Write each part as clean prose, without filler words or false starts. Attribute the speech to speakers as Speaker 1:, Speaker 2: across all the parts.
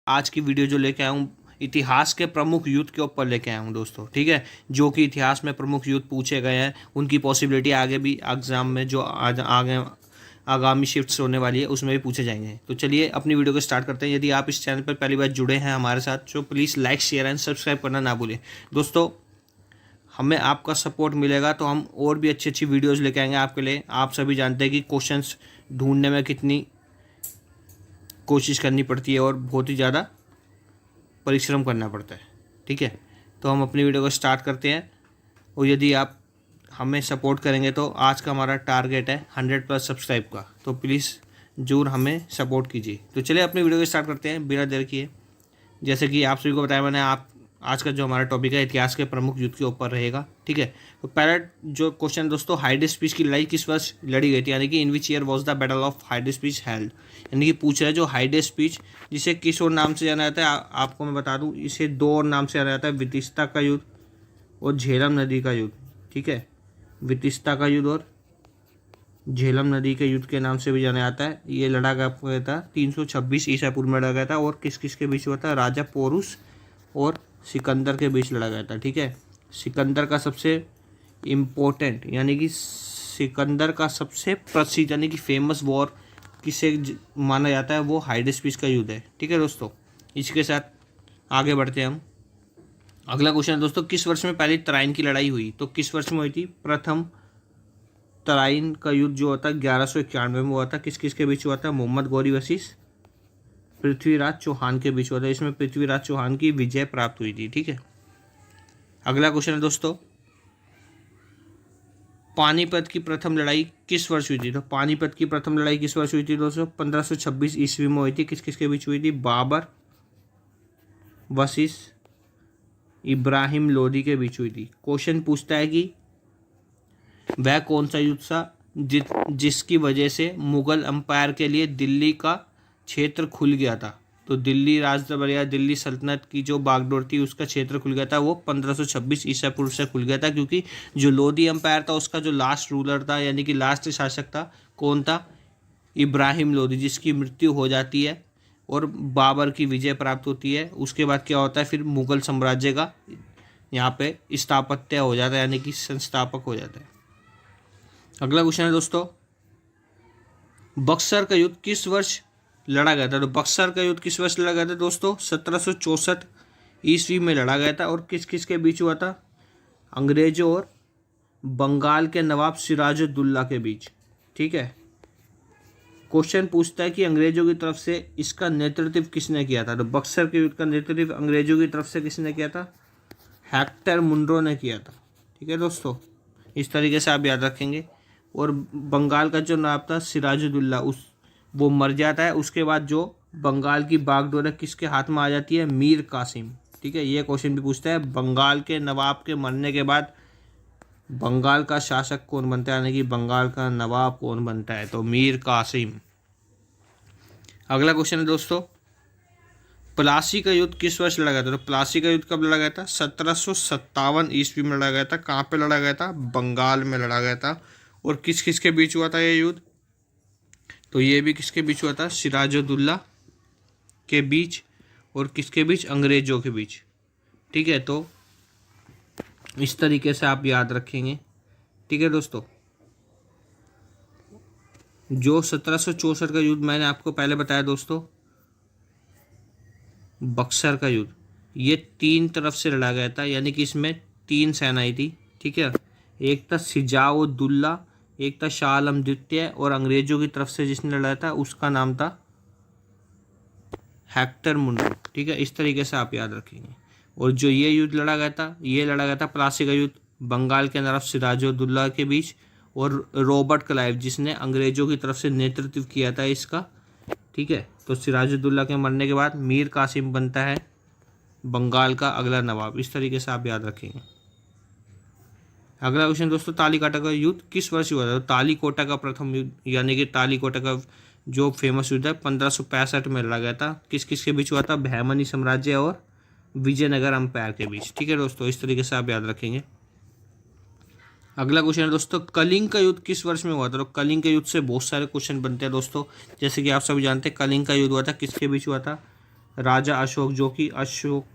Speaker 1: आज की वीडियो जो लेके आया हूँ इतिहास के प्रमुख युद्ध के ऊपर लेके आया हूँ दोस्तों, ठीक है। जो कि इतिहास में प्रमुख युद्ध पूछे गए हैं, उनकी पॉसिबिलिटी आगे भी एग्जाम में जो आज आगे आगामी शिफ्ट्स होने वाली है उसमें भी पूछे जाएंगे। तो चलिए अपनी वीडियो को स्टार्ट करते हैं। यदि आप इस चैनल पर पहली बार जुड़े हैं हमारे साथ तो please like share and subscribe करना ना भूलें दोस्तों। हमें आपका सपोर्ट मिलेगा तो हम और भी अच्छी अच्छी वीडियोज़ लेके आएंगे आपके लिए। आप सभी जानते हैं कि क्वेश्चंस ढूंढने में कितनी कोशिश करनी पड़ती है और बहुत ही ज़्यादा परिश्रम करना पड़ता है, ठीक है। तो हम अपनी वीडियो को स्टार्ट करते हैं। और यदि आप हमें सपोर्ट करेंगे तो आज का हमारा टारगेट है 100+ सब्सक्राइब का, तो प्लीज़ ज़रूर हमें सपोर्ट कीजिए। तो चलिए अपनी वीडियो को स्टार्ट करते हैं बिना देर किए। जैसे कि आप सभी को बताया मैंने, आप आज का जो हमारा टॉपिक है इतिहास के प्रमुख युद्ध के ऊपर रहेगा, ठीक है। तो पहला जो क्वेश्चन दोस्तों, हाइडेस्पीच की लड़ाई किस वर्ष लड़ी गई थी, यानी कि in which year was the battle of Hydaspes held. यानी कि पूछ रहा है जो हाइडेस्पीच, जिसे किस और नाम से जाना जाता है, आपको मैं बता दूं इसे दो और नाम से जाना जाता है, वितिस्ता का युद्ध और झेलम नदी का युद्ध, ठीक है। वितिस्ता का युद्ध और झेलम नदी के युद्ध के नाम से भी जाना जाता है। ये लड़ा गया था 326 ईसा पूर्व में लड़ा गया था। और किस किस के बीच हुआ था, राजा पोरुस और सिकंदर के बीच लड़ा गया था, ठीक है। सिकंदर का सबसे इम्पोर्टेंट यानी कि सिकंदर का सबसे प्रसिद्ध यानी कि फेमस वॉर किसे माना जाता है, वो हाइडेस्पीच का युद्ध है, ठीक है दोस्तों। इसके साथ आगे बढ़ते हैं हम। अगला क्वेश्चन है दोस्तों, किस वर्ष में पहली तराइन की लड़ाई हुई। तो किस वर्ष में हुई थी प्रथम तराइन का युद्ध जो होता है 1191 में हुआ था। किस किस के बीच हुआ था, मोहम्मद गौरी वसीस पृथ्वीराज चौहान के बीच हुआ था। इसमें पृथ्वीराज चौहान की विजय प्राप्त हुई थी, ठीक है। अगला क्वेश्चन है दोस्तों, पानीपत की प्रथम लड़ाई किस वर्ष हुई थी। तो पानीपत की प्रथम लड़ाई किस वर्ष हुई थी दोस्तों, 1526 ईस्वी में हुई थी। किस किस के बीच हुई थी, बाबर वसीस इब्राहिम लोदी के बीच हुई थी। क्वेश्चन पूछता है कि वह कौन सा युद्ध था जिसकी वजह से मुगल अंपायर के लिए दिल्ली का क्षेत्र खुल गया था। तो दिल्ली राजदरबार या दिल्ली सल्तनत की जो बागडोर थी उसका क्षेत्र खुल गया था, वो 1526 ईसा पूर्व से खुल गया था। क्योंकि जो लोधी अंपायर था उसका जो लास्ट रूलर था यानी कि लास्ट शासक था, कौन था, इब्राहिम लोधी, जिसकी मृत्यु हो जाती है और बाबर की विजय प्राप्त होती है। उसके बाद क्या होता है, फिर मुगल साम्राज्य का यहाँ पे स्थापत्य हो जाता है यानी कि संस्थापक हो जाता है। अगला क्वेश्चन है दोस्तों, बक्सर का युद्ध किस वर्ष लड़ा गया था। तो बक्सर का युद्ध किस वर्ष लड़ा गया था दोस्तों, 1764 ईस्वी में लड़ा गया था। और किस किस के बीच हुआ था, अंग्रेजों और बंगाल के नवाब सिराजुद्दौला के बीच, ठीक है। क्वेश्चन पूछता है कि अंग्रेजों की तरफ से इसका नेतृत्व किसने किया था। तो बक्सर के युद्ध का नेतृत्व अंग्रेजों की तरफ से किसने किया था, हेक्टर मुनरो ने किया था, ठीक है दोस्तों। इस तरीके से आप याद रखेंगे। और बंगाल का जो नवाब था सिराजुद्दौला, वो मर जाता है। उसके बाद जो बंगाल की बागडोर किसके हाथ में आ जाती है, मीर कासिम, ठीक है। ये क्वेश्चन भी पूछता है, बंगाल के नवाब के मरने के बाद बंगाल का शासक कौन बनता है, यानी कि बंगाल का नवाब कौन बनता है, तो मीर कासिम। अगला क्वेश्चन है दोस्तों, प्लासी का युद्ध किस वर्ष लड़ा गया था। तो प्लासी का युद्ध कब लड़ा गया था, 1757 ईस्वी में लड़ा गया था। कहाँ पे लड़ा गया था, बंगाल में लड़ा गया था। और किस किस के बीच हुआ था ये युद्ध, तो ये भी किसके बीच हुआ था, सिराजुद्दौला के बीच और किसके बीच, अंग्रेजों के बीच, ठीक है। तो इस तरीके से आप याद रखेंगे, ठीक है दोस्तों। जो 1764 का युद्ध मैंने आपको पहले बताया दोस्तों, बक्सर का युद्ध, ये 3 तरफ से लड़ा गया था, यानी कि इसमें 3 सेनाएं थी, ठीक है। एक था सिजाउद्दौला, एक था शाह आलम द्वितीय, और अंग्रेजों की तरफ से जिसने लड़ा था उसका नाम था हेक्टर मुनरो, ठीक है। इस तरीके से आप याद रखेंगे। और जो ये युद्ध लड़ा गया था, ये लड़ा गया था प्लासी का युद्ध बंगाल के नवाब सिराजुद्दौला के बीच और रॉबर्ट क्लाइव, जिसने अंग्रेजों की तरफ से नेतृत्व किया था इसका, ठीक है। तो सिराजुद्दौला के मरने के बाद मीर कासिम बनता है बंगाल का अगला नवाब। इस तरीके से आप याद रखेंगे। अगला क्वेश्चन दोस्तों, तालीकोटा का युद्ध किस वर्ष हुआ था। तो तालीकोटा का प्रथम युद्ध यानी कि तालीकोटा का जो फेमस युद्ध है 1565 में लड़ा गया था। किस किस के बीच हुआ था, बहमनी साम्राज्य और विजयनगर अंपायर के बीच, ठीक है दोस्तों। इस तरीके से आप याद रखेंगे। अगला क्वेश्चन है दोस्तों, कलिंग का युद्ध किस वर्ष में हुआ था। तो कलिंग के युद्ध से बहुत सारे क्वेश्चन बनते हैं दोस्तों। जैसे कि आप सभी जानते हैं कलिंग का युद्ध हुआ था, किसके बीच हुआ था, राजा अशोक, जो कि अशोक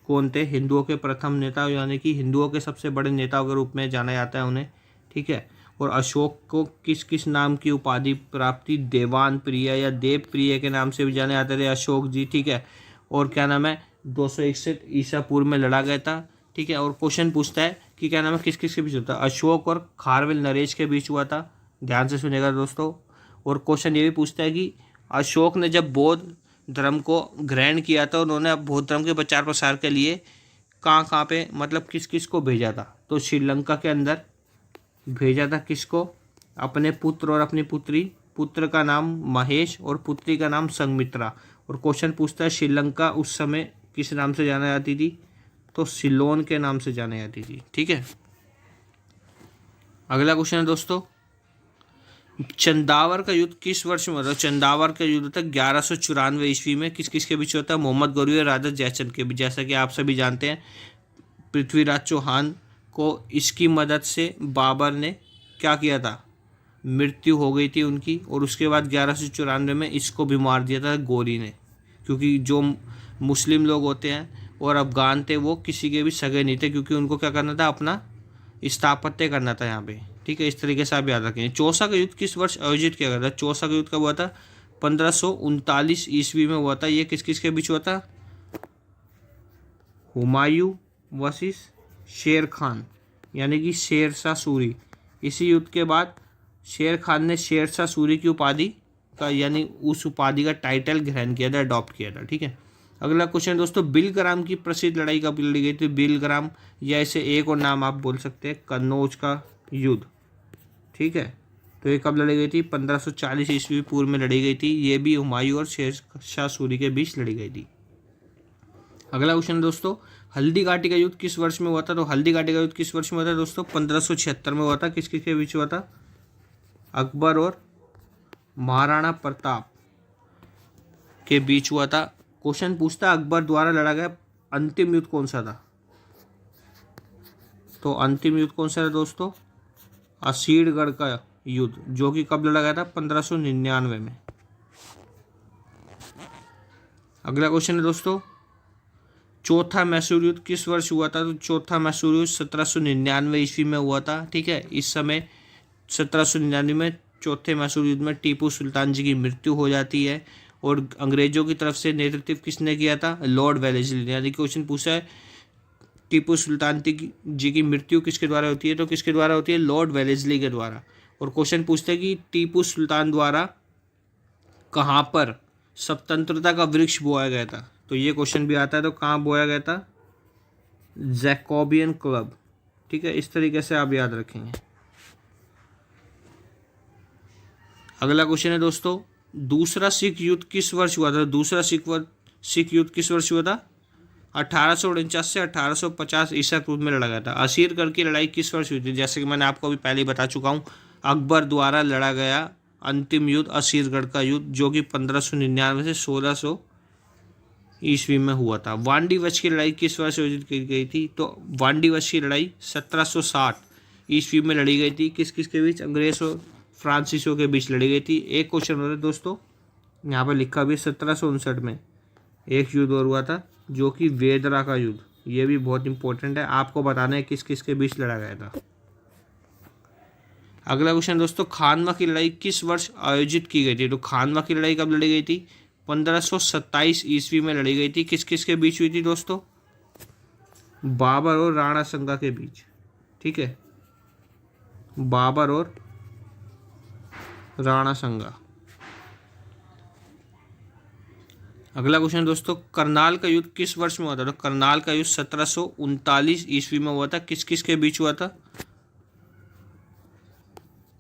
Speaker 1: कौन थे, हिंदुओं के प्रथम नेता, यानी कि हिंदुओं के सबसे बड़े नेताओं के रूप में जाना जाता है उन्हें, ठीक है। और अशोक को किस किस नाम की उपाधि प्राप्ति, देवान प्रिय या देव प्रिय के नाम से भी जाने जाते थे अशोक जी, ठीक है। और क्या नाम है, 261 ईसा पूर्व में लड़ा गया था, ठीक है। और क्वेश्चन पूछता है कि क्या नाम है, किस किस के बीच होता है, अशोक और खारवेल नरेश के बीच हुआ था, ध्यान से सुनेगा दोस्तों। और क्वेश्चन ये भी पूछता है कि अशोक ने जब बौद्ध धर्म को ग्रहण किया था, उन्होंने अब बौद्ध धर्म के प्रचार प्रसार के लिए कहाँ कहाँ पे, मतलब किस किस को भेजा था, तो श्रीलंका के अंदर भेजा था, किसको, अपने पुत्र और अपनी पुत्री, पुत्र का नाम महेश और पुत्री का नाम संगमित्रा। और क्वेश्चन पूछता है श्रीलंका उस समय किस नाम से जाना जाती थी, तो सिलोन के नाम से जाने जाती थी, ठीक है। अगला क्वेश्चन है दोस्तों, चंदावर का युद्ध किस वर्ष में होता है। चंदावर का युद्ध था 1194 ईस्वी में, किस किस के बीच होता है, मोहम्मद गौरी और राजा जयचंद के बीच। जैसा कि आप सभी जानते हैं, पृथ्वीराज चौहान को इसकी मदद से बाबर ने क्या किया था, मृत्यु हो गई थी उनकी, और उसके बाद 1194 में इसको भी मार दिया था गौरी ने, क्योंकि जो मुस्लिम लोग होते हैं और अफगान थे वो किसी के भी सगे नहीं थे, क्योंकि उनको क्या करना था, अपना स्थापत्य करना था यहाँ पे, ठीक है। इस तरीके से आप याद रखेंगे। चौसा का युद्ध किस वर्ष आयोजित किया गया था। चौसा का युद्ध कब हुआ था, 1539 ईस्वी में हुआ था। ये किस किस के बीच हुआ था, हुमायूं वर्सेस शेर खान, यानी कि शेरशाह सूरी। इसी युद्ध के बाद शेर खान ने शेरशाह सूरी की उपाधि का, यानी उस उपाधि का टाइटल ग्रहण किया था, अडॉप्ट किया था, ठीक है। अगला क्वेश्चन दोस्तों, बिलग्राम की प्रसिद्ध लड़ाई कब लड़ी गई थी। बिलग्राम, या इसे एक और नाम आप बोल सकते हैं, कन्नौज का युद्ध, ठीक है। तो ये कब लड़ी गई थी, 1540 ईस्वी पूर्व में लड़ी गई थी। ये भी हुमायूं और शेरशाह सूरी के बीच लड़ी गई थी। अगला क्वेश्चन दोस्तों, हल्दी घाटी का युद्ध किस वर्ष में हुआ था। तो हल्दी घाटी का युद्ध किस वर्ष में हुआ था दोस्तों, 1576 में हुआ था। किस किस के बीच हुआ था, अकबर और महाराणा प्रताप के बीच हुआ था। क्वेश्चन पूछता है अकबर द्वारा लड़ा गया अंतिम युद्ध कौन सा था। तो अंतिम युद्ध कौन सा था दोस्तों, असीरगढ़ का युद्ध, जो कि कब लड़ा गया था, 1599 में। अगला क्वेश्चन है दोस्तों, चौथा मैसूर युद्ध किस वर्ष हुआ था। तो चौथा मैसूर युद्ध 1799 ईस्वी में हुआ था, ठीक है। इस समय 1799 में चौथे मैसूर युद्ध में टीपू सुल्तान जी की मृत्यु हो जाती है, और अंग्रेजों की तरफ से नेतृत्व किसने किया था, लॉर्ड वेलेस्ली ने। यानी क्वेश्चन पूछा है टीपू सुल्तान जी की मृत्यु किसके द्वारा होती है, तो किसके द्वारा होती है, लॉर्ड वेलेस्ली के द्वारा। और क्वेश्चन पूछते हैं कि टीपू सुल्तान द्वारा कहाँ पर स्वतंत्रता का वृक्ष बोया गया था। तो ये क्वेश्चन भी आता है, तो कहाँ बोया गया था, जैकोबियन क्लब, ठीक है। इस तरीके से आप याद रखेंगे। अगला क्वेश्चन है दोस्तों, दूसरा सिख युद्ध किस वर्ष हुआ था। दूसरा सिख युद्ध किस वर्ष हुआ था, 1849 से 1850 ईसा पूर्व में लड़ा गया था। असीरगढ़ की लड़ाई किस वर्ष हुई थी। जैसे कि मैंने आपको अभी पहले ही बता चुका हूँ, अकबर द्वारा लड़ा गया अंतिम युद्ध असीरगढ़ का युद्ध, जो कि 1599 से 1600 ईस्वी में हुआ था। वांडीवश की लड़ाई किस वर्ष आयोजित की गई थी। तो वांडीवश की लड़ाई 1760 ईस्वी में लड़ी गई थी। किस किस के बीच, अंग्रेज और फ्रांसीसियों के बीच लड़ी गई थी। एक क्वेश्चन हो रहा है दोस्तों, यहाँ पर लिखा भी 1759 में एक युद्ध और हुआ था, जो कि वेदरा का युद्ध। ये भी बहुत इंपॉर्टेंट है, आपको बताना है किस किस के बीच लड़ा गया था। अगला क्वेश्चन दोस्तों, खानवा की लड़ाई किस वर्ष आयोजित की गई थी। तो खानवा की लड़ाई कब लड़ी गई थी, 1527 ईस्वी में लड़ी गई थी। किस किस के बीच हुई थी दोस्तों, बाबर और राणा संगा के बीच, ठीक है, बाबर और राणा संगा। अगला क्वेश्चन दोस्तों, करनाल का युद्ध किस वर्ष में हुआ था। तो करनाल का युद्ध 1739 ईस्वी में हुआ था। किस किस के बीच हुआ था,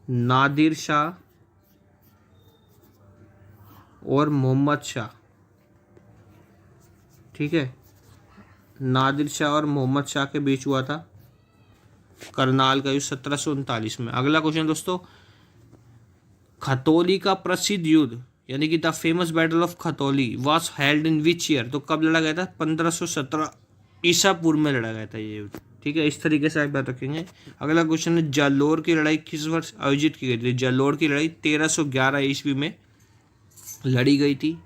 Speaker 1: नादिर शाह और मोहम्मद शाह, ठीक है, नादिर शाह और मोहम्मद शाह के बीच हुआ था करनाल का युद्ध 1739 में। अगला क्वेश्चन दोस्तों, खतौली का प्रसिद्ध युद्ध, यानी कि the famous battle of Khatauli was held in which year. तो कब लड़ा गया था, 1517 ईसा पूर्व में लड़ा गया था ये युद्ध, ठीक है। इस तरीके से आप बात रखेंगे। अगला क्वेश्चन है, जालोर की लड़ाई किस वर्ष आयोजित की गई थी। जालोर की लड़ाई 1311 ईस्वी में लड़ी गई थी।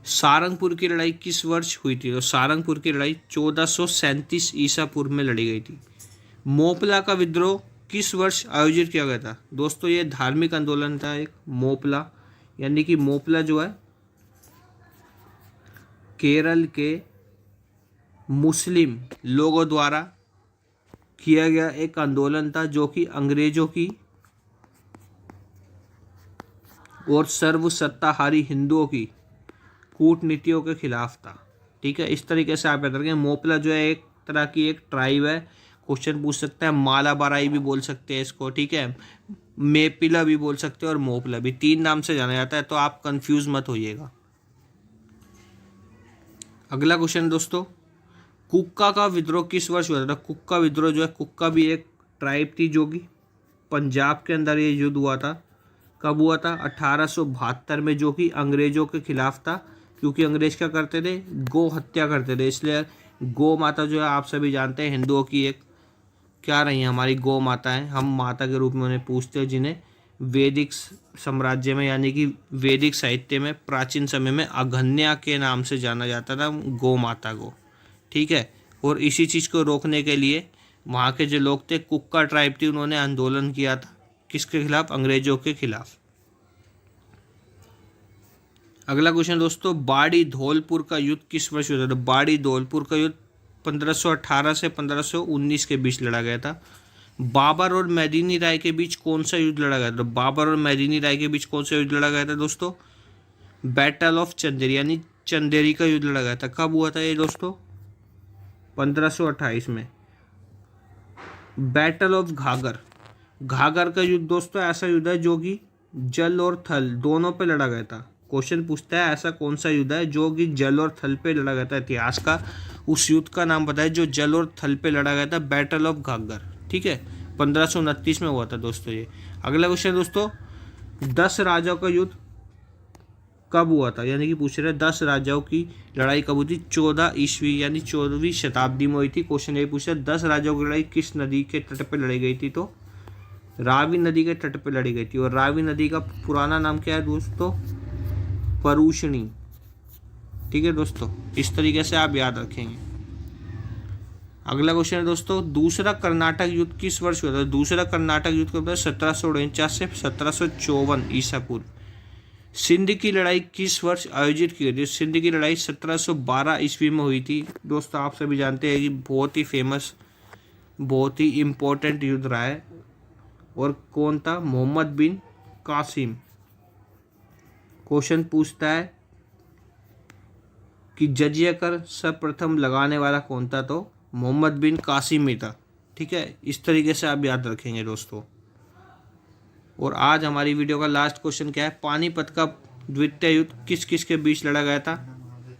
Speaker 1: सारंगपुर की लड़ाई किस वर्ष हुई थी? तो सारंगपुर की लड़ाई 1437 ईसा पूर्व में लड़ी गई थी। मोपला का विद्रोह किस वर्ष आयोजित किया गया था? दोस्तों ये धार्मिक आंदोलन था एक, मोपला, यानी कि मोपला जो है केरल के मुस्लिम लोगों द्वारा किया गया एक आंदोलन था जो कि अंग्रेजों की और सर्वसत्ताहारी हिंदुओं की कूटनीतियों के खिलाफ था। ठीक है, इस तरीके से आप याद रखें। मोपला जो है एक तरह की एक ट्राइब है, क्वेश्चन पूछ सकता है। मालाबाराई भी बोल सकते हैं इसको, ठीक है, मेपिला भी बोल सकते हैं और मोपला भी, 3 नाम से जाना जाता है, तो आप कंफ्यूज मत होइएगा। अगला क्वेश्चन दोस्तों, कुक्का का विद्रोह किस वर्ष हुआ था? कुक्का विद्रोह जो है, कुक्का भी एक ट्राइब थी जो कि पंजाब के अंदर ये युद्ध हुआ था। कब हुआ था? 1872 में, जो कि अंग्रेजों के खिलाफ था, क्योंकि अंग्रेज क्या करते थे? गौ हत्या करते थे। इसलिए गौ माता जो है आप सभी जानते हैं हिंदुओं की एक क्या रही है, हमारी गौ माता है, हम माता के रूप में उन्हें पूछते हैं, जिन्हें वैदिक साम्राज्य में यानी कि वैदिक साहित्य में प्राचीन समय में अघन्या के नाम से जाना जाता था, गौ माता को। ठीक है, और इसी चीज़ को रोकने के लिए वहाँ के जो लोग थे, कुक्का ट्राइब थी, उन्होंने आंदोलन किया था किसके खिलाफ? अंग्रेजों के खिलाफ। अगला क्वेश्चन दोस्तों, बाड़ी धौलपुर का युद्ध किस वर्ष हुआ था? बाड़ी धौलपुर का युद्ध 1518 से 1519 के बीच लड़ा गया था। बाबर और मेदिनी राय के बीच कौन सा युद्ध लड़ा गया था? बाबर और मेदिनी राय के बीच कौन सा युद्ध लड़ा गया था दोस्तों? बैटल ऑफ चंदेरी, यानी चंदेरी का युद्ध लड़ा गया था। कब हुआ था ये दोस्तों? 1528 में। बैटल ऑफ घाघर, घाघर का युद्ध दोस्तों ऐसा युद्ध है जो कि जल और थल दोनों पे लड़ा गया था। क्वेश्चन पूछता है ऐसा कौन सा युद्ध है जो कि जल और थल पे लड़ा गया था? इतिहास का उस युद्ध का नाम बताए जो जल और थल पे लड़ा गया था, बैटल ऑफ घाघर। ठीक है, 1529 में हुआ था दोस्तों ये। अगला क्वेश्चन दोस्तों, 10 राजाओं का युद्ध कब हुआ था? यानी कि पूछ रहे हैं 10 राजाओं की लड़ाई कब हुई थी? 14 ईस्वी यानी 14वीं शताब्दी में हुई थी। क्वेश्चन ये पूछा 10 राजाओं की लड़ाई किस नदी के तट पर लड़ी गई थी? तो रावी नदी के तट पर लड़ी गई थी। और रावी नदी का पुराना नाम क्या है दोस्तों? परूषणी। ठीक है दोस्तों, इस तरीके से आप याद रखेंगे। अगला क्वेश्चन है दोस्तों, दूसरा कर्नाटक युद्ध किस वर्ष हुआ था? दूसरा कर्नाटक युद्ध कब था? 1749 से 1754 ईसा पूर्व। सिंध की लड़ाई किस वर्ष आयोजित की गई थी? सिंध की लड़ाई 1712 ईस्वी में हुई थी। दोस्तों आप सभी जानते हैं कि बहुत ही फेमस, बहुत ही इम्पोर्टेंट युद्ध रहा है। और कौन था? मोहम्मद बिन कासिम। क्वेश्चन पूछता है कि जजिया कर सर्वप्रथम लगाने वाला कौन था? तो मोहम्मद बिन कासिम ही था। ठीक है, इस तरीके से आप याद रखेंगे दोस्तों। और आज हमारी वीडियो का लास्ट क्वेश्चन क्या है? पानीपत का द्वितीय युद्ध किस किस के बीच लड़ा गया था?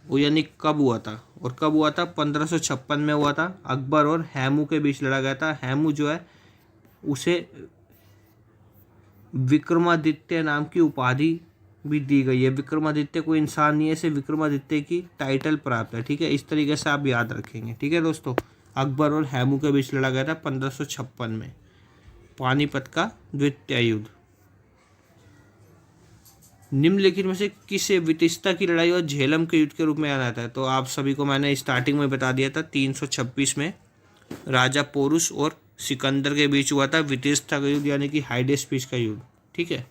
Speaker 1: वो यानी कब हुआ था? और कब हुआ था? 1556 में हुआ था। अकबर और हैमू के बीच लड़ा गया था। हैमू जो है उसे विक्रमादित्य नाम की उपाधि भी दी गई है। विक्रमादित्य कोई इंसान नहीं है, इसे विक्रमादित्य की टाइटल प्राप्त है। ठीक है, इस तरीके से आप याद रखेंगे। ठीक है दोस्तों, अकबर और हैमू के बीच लड़ा गया था 1556 में, पानीपत का द्वितीय युद्ध। निम्नलिखित में से किसे वितिस्ता की लड़ाई और झेलम के युद्ध के रूप में जाना जाता है? तो आप सभी को मैंने स्टार्टिंग में बता दिया था, 326 में राजा पोरुष और सिकंदर के बीच हुआ था वितिस्ता का युद्ध, यानी कि हाइडेस्पिस का युद्ध। ठीक है,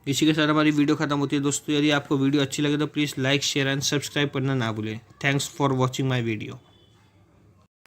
Speaker 1: इसी के साथ हमारी वीडियो खत्म होती है दोस्तों। यदि आपको वीडियो अच्छी लगे तो please like, share and subscribe करना ना भूलें। Thanks for watching my video.